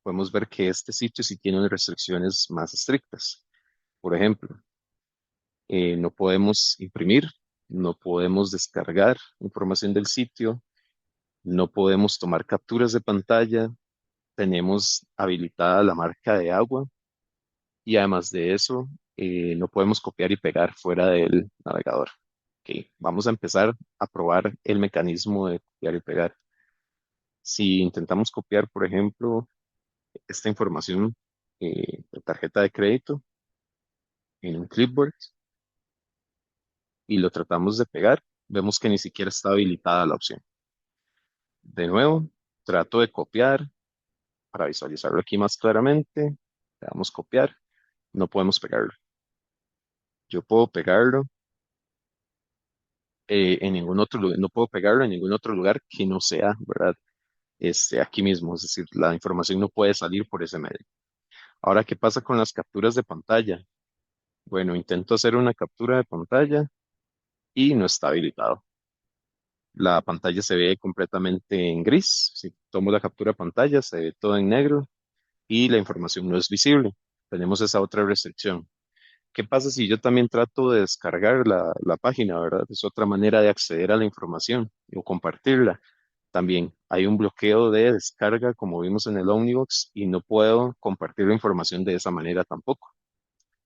podemos ver que este sitio sí tiene restricciones más estrictas. Por ejemplo, no podemos imprimir no podemos descargar información del sitio, no podemos tomar capturas de pantalla, tenemos habilitada la marca de agua y además de eso, no podemos copiar y pegar fuera del navegador. Ok, vamos a empezar a probar el mecanismo de copiar y pegar. Si intentamos copiar, por ejemplo, esta información de tarjeta de crédito en un clipboard y lo tratamos de pegar, vemos que ni siquiera está habilitada la opción. De nuevo, trato de copiar para visualizarlo aquí más claramente. Le damos copiar, no podemos pegarlo. Yo puedo pegarlo en ningún otro lugar, no puedo pegarlo en ningún otro lugar que no sea, ¿verdad? Aquí mismo, es decir, la información no puede salir por ese medio. Ahora, ¿qué pasa con las capturas de pantalla? Bueno, intento hacer una captura de pantalla y no está habilitado. La pantalla se ve completamente en gris. Si tomo la captura de pantalla, se ve todo en negro y la información no es visible. Tenemos esa otra restricción. ¿Qué pasa si yo también trato de descargar la página, verdad? Es otra manera de acceder a la información o compartirla. También hay un bloqueo de descarga, como vimos en el Omnibox, y no puedo compartir la información de esa manera tampoco.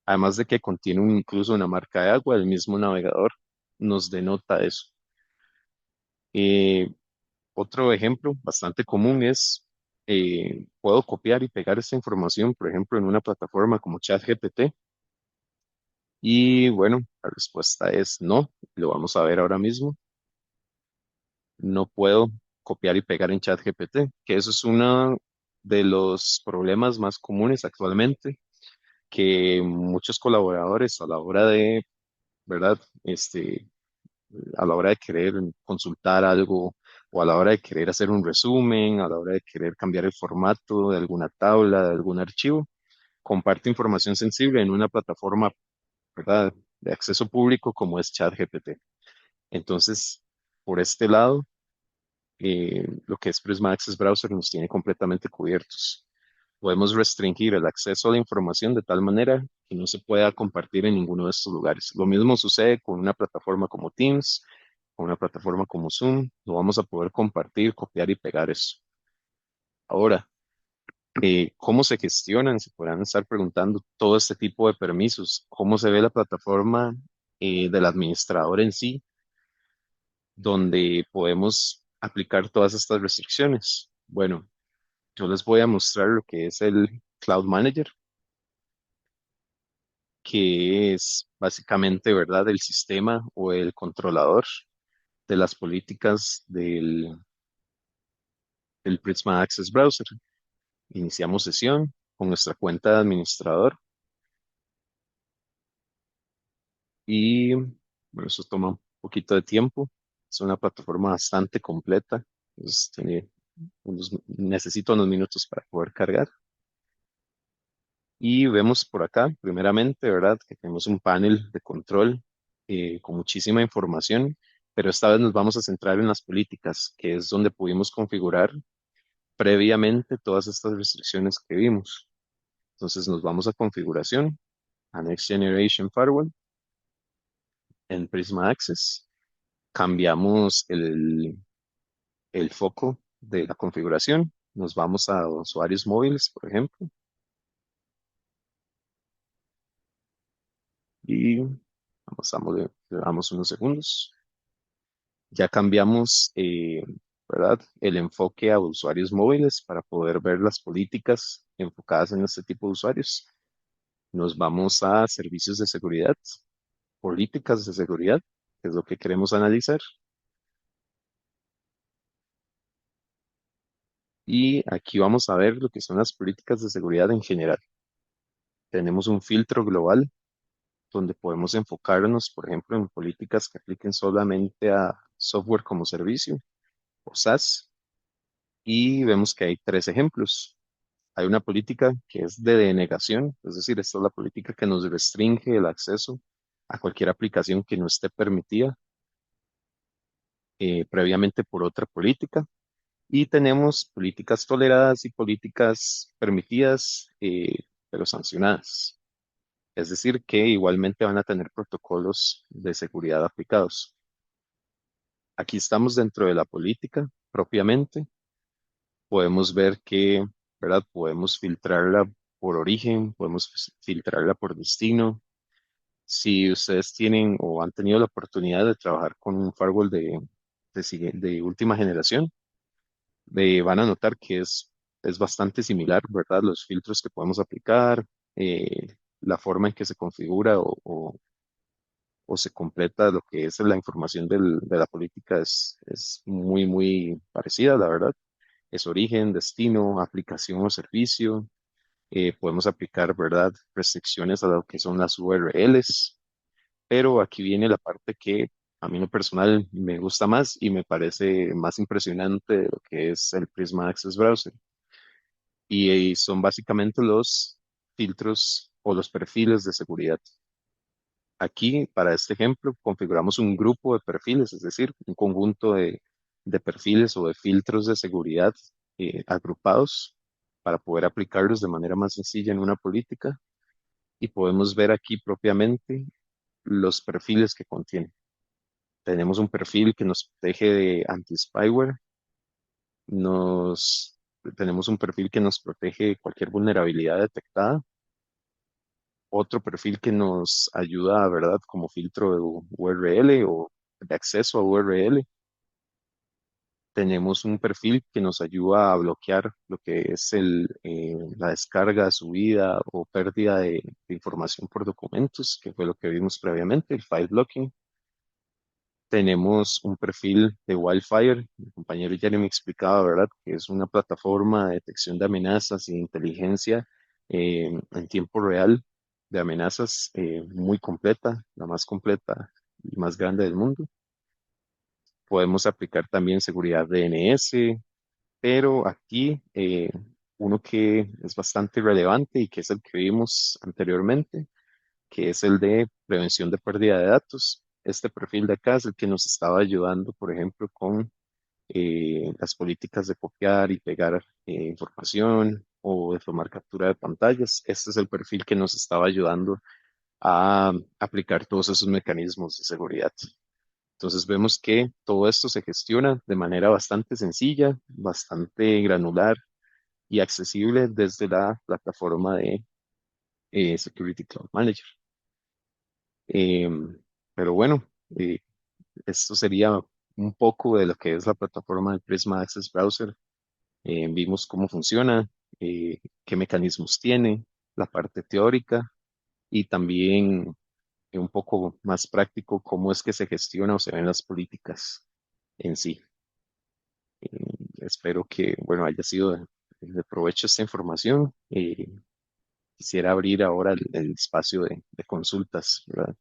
Además de que contiene incluso una marca de agua, el mismo navegador nos denota eso. Eh, Otro ejemplo bastante común es, puedo copiar y pegar esta información, por ejemplo, en una plataforma como ChatGPT. Y bueno, la respuesta es no, lo vamos a ver ahora mismo. No puedo copiar y pegar en ChatGPT, que eso es uno de los problemas más comunes actualmente, que muchos colaboradores a la hora de, ¿verdad? A la hora de querer consultar algo o a la hora de querer hacer un resumen, a la hora de querer cambiar el formato de alguna tabla, de algún archivo, comparte información sensible en una plataforma, ¿verdad? De acceso público como es ChatGPT. Entonces, por este lado, lo que es Prisma Access Browser nos tiene completamente cubiertos. Podemos restringir el acceso a la información de tal manera que no se pueda compartir en ninguno de estos lugares. Lo mismo sucede con una plataforma como Teams, con una plataforma como Zoom. No vamos a poder compartir, copiar y pegar eso. Ahora, ¿cómo se gestionan? Se podrán estar preguntando todo este tipo de permisos. ¿Cómo se ve la plataforma del administrador en sí, donde podemos aplicar todas estas restricciones? Bueno, yo les voy a mostrar lo que es el Cloud Manager, que es básicamente, ¿verdad?, el sistema o el controlador de las políticas del Prisma Access Browser. Iniciamos sesión con nuestra cuenta de administrador y, bueno, eso toma un poquito de tiempo. Es una plataforma bastante completa, pues necesito unos minutos para poder cargar. Y vemos por acá, primeramente, ¿verdad? Que tenemos un panel de control con muchísima información, pero esta vez nos vamos a centrar en las políticas, que es donde pudimos configurar previamente todas estas restricciones que vimos. Entonces nos vamos a configuración, a Next Generation Firewall, en Prisma Access, cambiamos el foco de la configuración, nos vamos a usuarios móviles, por ejemplo, y le damos unos segundos. Ya cambiamos, ¿verdad? El enfoque a usuarios móviles para poder ver las políticas enfocadas en este tipo de usuarios. Nos vamos a servicios de seguridad, políticas de seguridad, que es lo que queremos analizar. Y aquí vamos a ver lo que son las políticas de seguridad en general. Tenemos un filtro global donde podemos enfocarnos, por ejemplo, en políticas que apliquen solamente a software como servicio o SaaS. Y vemos que hay tres ejemplos. Hay una política que es de denegación, es decir, esta es la política que nos restringe el acceso a cualquier aplicación que no esté permitida previamente por otra política. Y tenemos políticas toleradas y políticas permitidas, pero sancionadas. Es decir, que igualmente van a tener protocolos de seguridad aplicados. Aquí estamos dentro de la política propiamente. Podemos ver que, ¿verdad? Podemos filtrarla por origen, podemos filtrarla por destino. Si ustedes tienen o han tenido la oportunidad de trabajar con un firewall de última generación, van a notar que es bastante similar, ¿verdad? Los filtros que podemos aplicar, la forma en que se configura o se completa lo que es la información de la política es muy, muy parecida, la verdad. Es origen, destino, aplicación o servicio. Podemos aplicar, ¿verdad? Restricciones a lo que son las URLs, pero aquí viene la parte que a mí en lo personal me gusta más y me parece más impresionante de lo que es el Prisma Access Browser. Y son básicamente los filtros o los perfiles de seguridad. Aquí, para este ejemplo, configuramos un grupo de perfiles, es decir, un conjunto de perfiles o de filtros de seguridad agrupados para poder aplicarlos de manera más sencilla en una política. Y podemos ver aquí propiamente los perfiles que contiene. Tenemos un perfil que nos protege de anti-spyware, nos, tenemos un perfil que nos protege de cualquier vulnerabilidad detectada, otro perfil que nos ayuda, ¿verdad? Como filtro de URL o de acceso a URL. Tenemos un perfil que nos ayuda a bloquear lo que es la descarga, subida o pérdida de información por documentos, que fue lo que vimos previamente, el file blocking. Tenemos un perfil de Wildfire, mi compañero ya me explicaba, ¿verdad? Que es una plataforma de detección de amenazas y de inteligencia en tiempo real de amenazas muy completa, la más completa y más grande del mundo. Podemos aplicar también seguridad DNS, pero aquí uno que es bastante relevante y que es el que vimos anteriormente, que es el de prevención de pérdida de datos. Este perfil de acá es el que nos estaba ayudando, por ejemplo, con las políticas de copiar y pegar información o de tomar captura de pantallas. Este es el perfil que nos estaba ayudando a aplicar todos esos mecanismos de seguridad. Entonces vemos que todo esto se gestiona de manera bastante sencilla, bastante granular y accesible desde la plataforma de Security Cloud Manager. Em, pero bueno, eh, esto sería un poco de lo que es la plataforma de Prisma Access Browser. Vimos cómo funciona, qué mecanismos tiene, la parte teórica y también un poco más práctico cómo es que se gestiona o se ven las políticas en sí. Eh, Espero que, bueno, haya sido de provecho esta información. Quisiera abrir ahora el espacio de consultas, ¿verdad?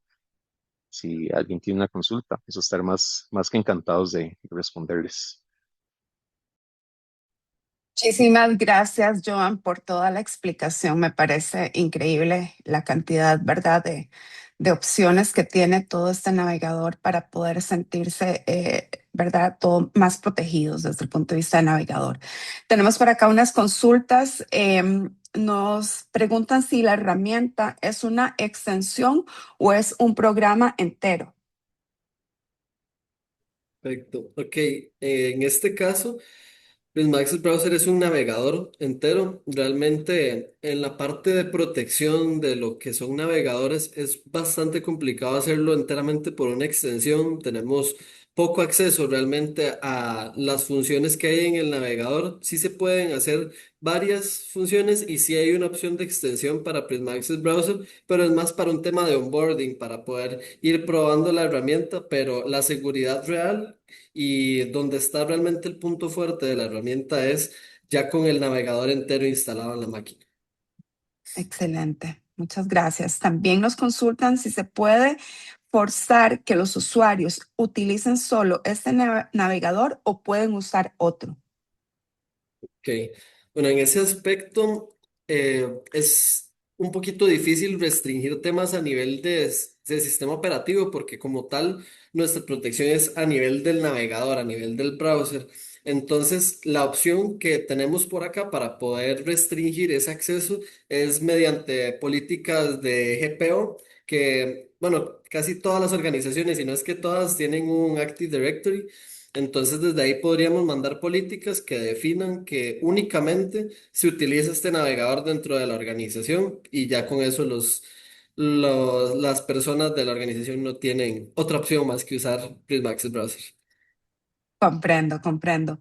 Si alguien tiene una consulta, eso estar más que encantados de responderles. Muchísimas gracias, Joan, por toda la explicación. Me parece increíble la cantidad, ¿verdad?, de opciones que tiene todo este navegador para poder sentirse, ¿verdad?, todo más protegidos desde el punto de vista del navegador. Tenemos por acá unas consultas. Nos preguntan si la herramienta es una extensión o es un programa entero. Perfecto. Ok, en este caso, Prisma Access Browser es un navegador entero. Realmente en la parte de protección de lo que son navegadores es bastante complicado hacerlo enteramente por una extensión. Tenemos poco acceso realmente a las funciones que hay en el navegador. Sí se pueden hacer varias funciones y sí hay una opción de extensión para Prisma Access Browser, pero es más para un tema de onboarding, para poder ir probando la herramienta, pero la seguridad real y donde está realmente el punto fuerte de la herramienta es ya con el navegador entero instalado en la máquina. Excelente, muchas gracias. También nos consultan si se puede forzar que los usuarios utilicen solo este navegador o pueden usar otro. Ok, bueno, en ese aspecto es un poquito difícil restringir temas a nivel de sistema operativo porque como tal nuestra protección es a nivel del navegador, a nivel del browser. Entonces, la opción que tenemos por acá para poder restringir ese acceso es mediante políticas de GPO, que, bueno, casi todas las organizaciones, si no es que todas, tienen un Active Directory. Entonces, desde ahí podríamos mandar políticas que definan que únicamente se utiliza este navegador dentro de la organización y ya con eso las personas de la organización no tienen otra opción más que usar Prisma Access Browser. Comprendo, comprendo.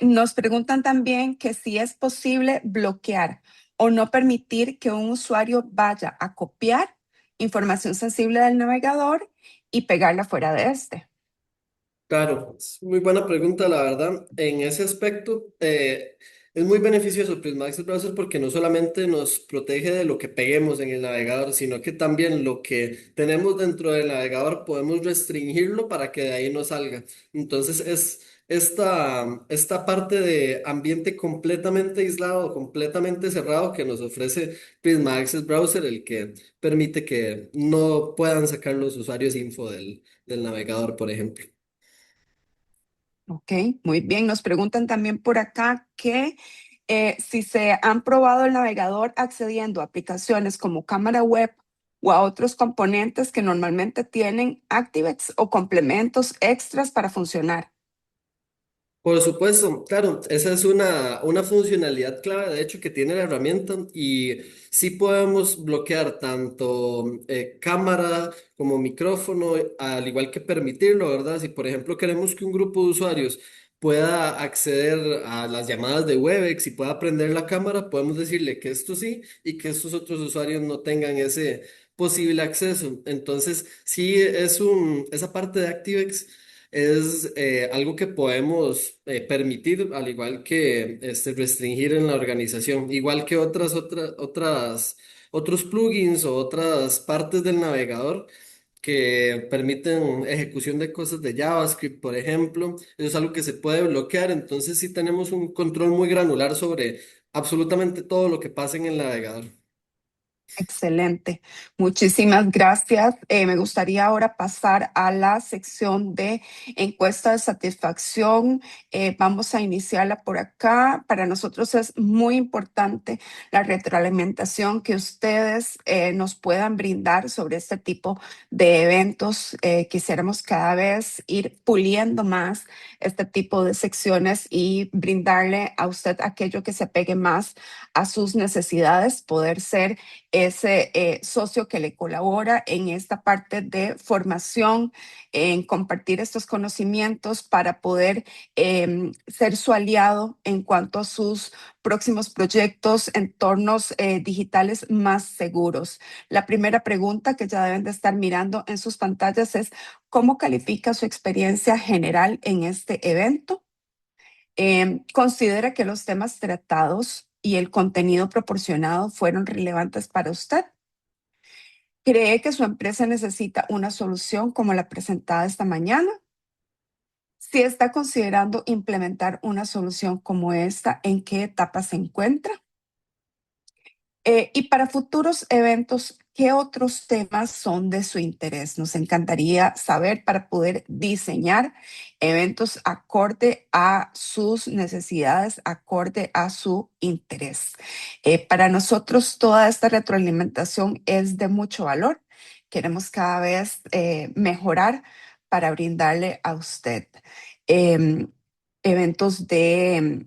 Nos preguntan también que si es posible bloquear o no permitir que un usuario vaya a copiar información sensible del navegador y pegarla fuera de este. Claro, es muy buena pregunta, la verdad. En ese aspecto, es muy beneficioso Prisma Access Browser porque no solamente nos protege de lo que peguemos en el navegador, sino que también lo que tenemos dentro del navegador podemos restringirlo para que de ahí no salga. Entonces, es esta parte de ambiente completamente aislado, completamente cerrado que nos ofrece Prisma Access Browser, el que permite que no puedan sacar los usuarios info del navegador, por ejemplo. Ok, muy bien. Nos preguntan también por acá que si se han probado el navegador accediendo a aplicaciones como cámara web o a otros componentes que normalmente tienen ActiveX o complementos extras para funcionar. Por supuesto, claro, esa es una funcionalidad clave, de hecho, que tiene la herramienta y sí podemos bloquear tanto cámara como micrófono, al igual que permitirlo, ¿verdad? Si, por ejemplo, queremos que un grupo de usuarios pueda acceder a las llamadas de Webex y pueda prender la cámara, podemos decirle que esto sí y que estos otros usuarios no tengan ese posible acceso. Entonces, sí, esa parte de ActiveX es algo que podemos permitir, al igual que restringir en la organización, igual que otros plugins o otras partes del navegador que permiten ejecución de cosas de JavaScript, por ejemplo. Eso es algo que se puede bloquear, entonces sí tenemos un control muy granular sobre absolutamente todo lo que pasa en el navegador. Excelente. Muchísimas gracias. Me gustaría ahora pasar a la sección de encuesta de satisfacción. Vamos a iniciarla por acá. Para nosotros es muy importante la retroalimentación que ustedes nos puedan brindar sobre este tipo de eventos. Quisiéramos cada vez ir puliendo más este tipo de secciones y brindarle a usted aquello que se apegue más a sus necesidades, poder ser ese socio que le colabora en esta parte de formación, en compartir estos conocimientos para poder ser su aliado en cuanto a sus próximos proyectos, entornos digitales más seguros. La primera pregunta que ya deben de estar mirando en sus pantallas es: ¿cómo califica su experiencia general en este evento? ¿Considera que los temas tratados y el contenido proporcionado fueron relevantes para usted? ¿Cree que su empresa necesita una solución como la presentada esta mañana? Si está considerando implementar una solución como esta, ¿en qué etapa se encuentra? Y para futuros eventos, ¿qué otros temas son de su interés? Nos encantaría saber para poder diseñar eventos acorde a sus necesidades, acorde a su interés. Para nosotros, toda esta retroalimentación es de mucho valor. Queremos cada vez mejorar para brindarle a usted em, eventos que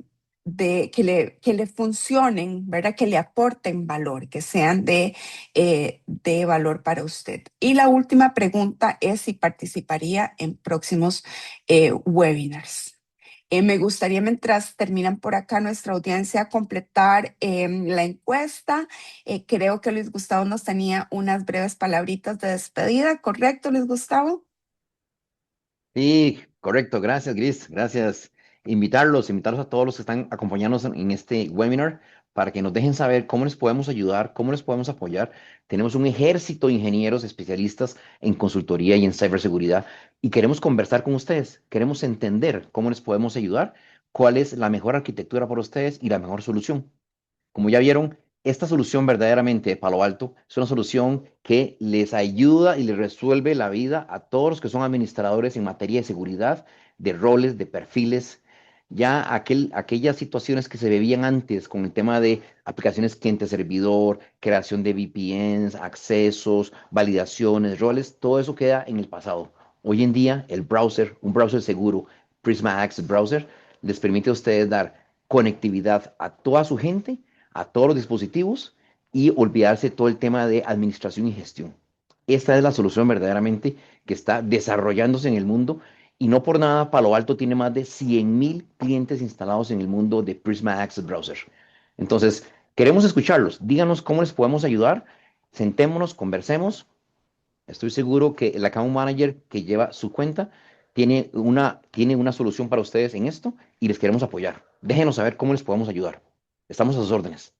le funcionen, ¿verdad? Que le aporten valor, que sean de valor para usted. Y la última pregunta es si participaría en próximos webinars. Me gustaría, mientras terminan por acá nuestra audiencia, completar la encuesta. Creo que Luis Gustavo nos tenía unas breves palabritas de despedida, ¿correcto, Luis Gustavo? Sí, correcto. Gracias, Gris. Gracias. Invitarlos a todos los que están acompañándonos en este webinar para que nos dejen saber cómo les podemos ayudar, cómo les podemos apoyar. Tenemos un ejército de ingenieros especialistas en consultoría y en ciberseguridad y queremos conversar con ustedes. Queremos entender cómo les podemos ayudar, cuál es la mejor arquitectura para ustedes y la mejor solución. Como ya vieron, esta solución verdaderamente de Palo Alto es una solución que les ayuda y les resuelve la vida a todos los que son administradores en materia de seguridad, de roles, de perfiles. Ya aquellas situaciones que se veían antes con el tema de aplicaciones cliente-servidor, creación de VPNs, accesos, validaciones, roles, todo eso queda en el pasado. Hoy en día, el browser, un browser seguro, Prisma Access Browser, les permite a ustedes dar conectividad a toda su gente, a todos los dispositivos y olvidarse todo el tema de administración y gestión. Esta es la solución verdaderamente que está desarrollándose en el mundo y no por nada Palo Alto tiene más de 100.000 clientes instalados en el mundo de Prisma Access Browser. Entonces, queremos escucharlos. Díganos cómo les podemos ayudar. Sentémonos, conversemos. Estoy seguro que el account manager que lleva su cuenta tiene una solución para ustedes en esto y les queremos apoyar. Déjenos saber cómo les podemos ayudar. Estamos a sus órdenes.